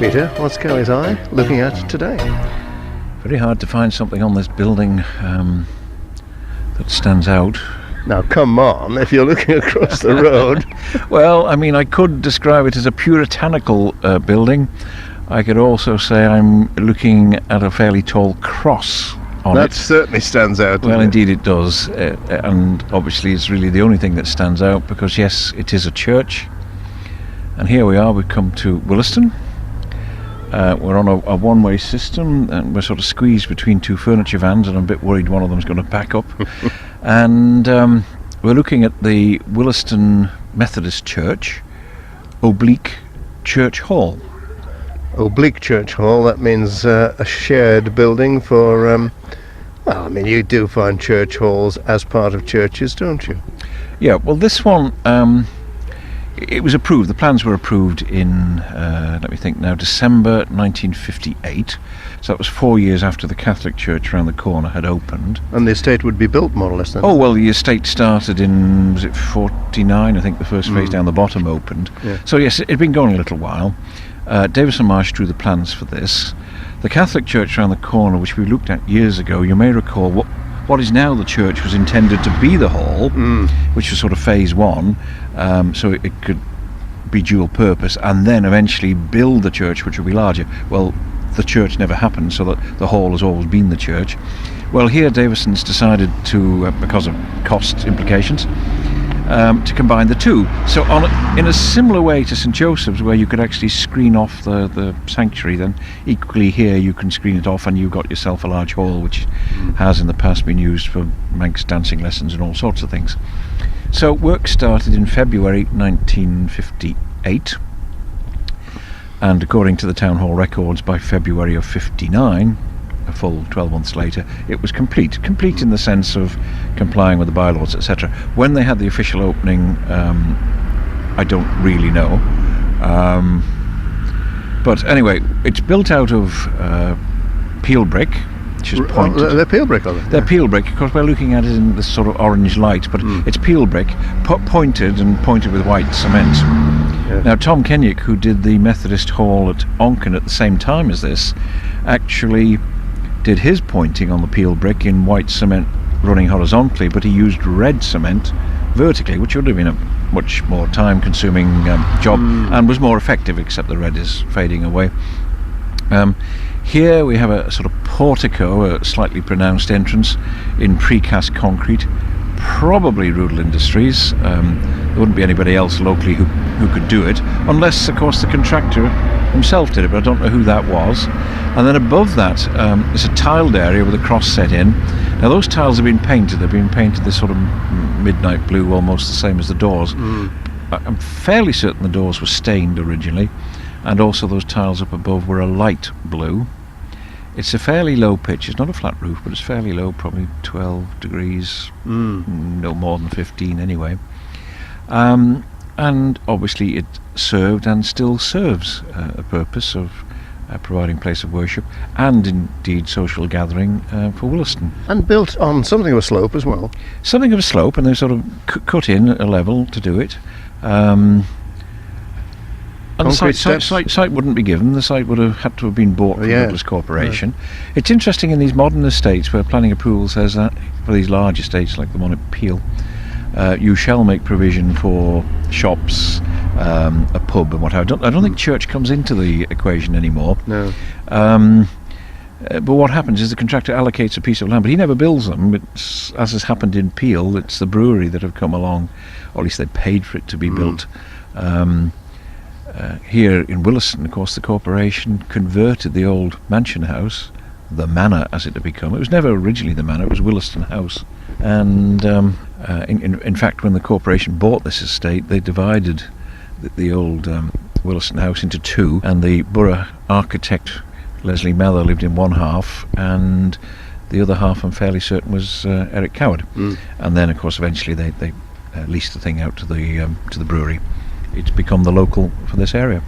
Peter, what's Kelly's eye looking at today? Very hard to find something on this building that stands out. Now come on, if you're looking across the road. Well, I mean, I could describe it as a puritanical building. I could also say I'm looking at a fairly tall cross on That it. certainly stands out. Well, indeed it does, and obviously it's really the only thing that stands out because, yes, it is a church. And here we are, we've come to Willaston. We're on a one-way system, and we're sort of squeezed between two furniture vans, and I'm a bit worried one of them's going to pack up. And we're looking at the Willaston Methodist Church, Oblique Church Hall. Oblique Church Hall, that means a shared building for, well, I mean, you do find church halls as part of churches, don't you? Yeah, well, this one, it was approved, the plans were approved in, let me think now, December 1958. So that was 4 years after the Catholic Church around the corner had opened. And the estate would be built more or less then? Oh, well, the estate started in, was it 49? I think the first phase down the bottom opened. Yeah. So yes, it had been going a little while. Davis and Marsh drew the plans for this. The Catholic Church around the corner, which we looked at years ago, you may recall what is now the church was intended to be the hall, which was sort of phase one, so it could be dual purpose, and then eventually build the church, which would be larger. Well, the church never happened, so that the hall has always been the church. Well, here Davison's decided to, because of cost implications, to combine the two. So in a similar way to St Joseph's, where you could actually screen off the sanctuary, then equally here you can screen it off and you've got yourself a large hall, which has in the past been used for Manx dancing lessons and all sorts of things. So work started in February 1958, and according to the Town Hall records, by February of 59, a full 12 months later, it was complete in the sense of complying with the bylaws, etc. When they had the official opening, I don't really know, but anyway, it's built out of peel brick, which is pointed. They're peel brick, are they? They're peel brick, because we're looking at it in this sort of orange light, but it's peel brick, pointed with white cement. Yeah. Now, Tom Kenyock, who did the Methodist Hall at Onken at the same time as this, actually did his pointing on the peel brick in white cement running horizontally, but he used red cement vertically, which would have been a much more time-consuming job and was more effective, except the red is fading away. Here we have a sort of portico, a slightly pronounced entrance in precast concrete, probably Rudel Industries. There wouldn't be anybody else locally who could do it, unless, of course, the contractor himself did it, but I don't know who that was. And then above that is a tiled area with a cross set in. Now those tiles have been painted. They've been painted this sort of midnight blue, almost the same as the doors. I'm fairly certain the doors were stained originally, and also those tiles up above were a light blue. It's a fairly low pitch. It's not a flat roof, but it's fairly low, probably 12 degrees, no more than 15 anyway. And obviously it served and still serves a purpose of providing place of worship and indeed social gathering for Willaston. And built on something of a slope as well. Something of a slope, and they sort of cut in a level to do it. And the site wouldn't be given. The site would have had to have been bought from the Douglas Corporation. Yeah. It's interesting in these modern estates where planning approval says that for these large estates like the one at Peel, you shall make provision for shops, a pub and what have you. I don't think church comes into the equation anymore. No. But what happens is the contractor allocates a piece of land, but he never builds them. It's, as has happened in Peel, it's the brewery that have come along, or at least they paid for it to be built. Here in Willaston, of course, the corporation converted the old mansion house, the manor as it had become. It was never originally the manor, it was Willaston House. And in fact, when the corporation bought this estate, they divided the old Willaston House into two, and the borough architect Leslie Mellor lived in one half, and the other half, I'm fairly certain, was Eric Coward. And then, of course, eventually they leased the thing out to the brewery. It's become the local for this area.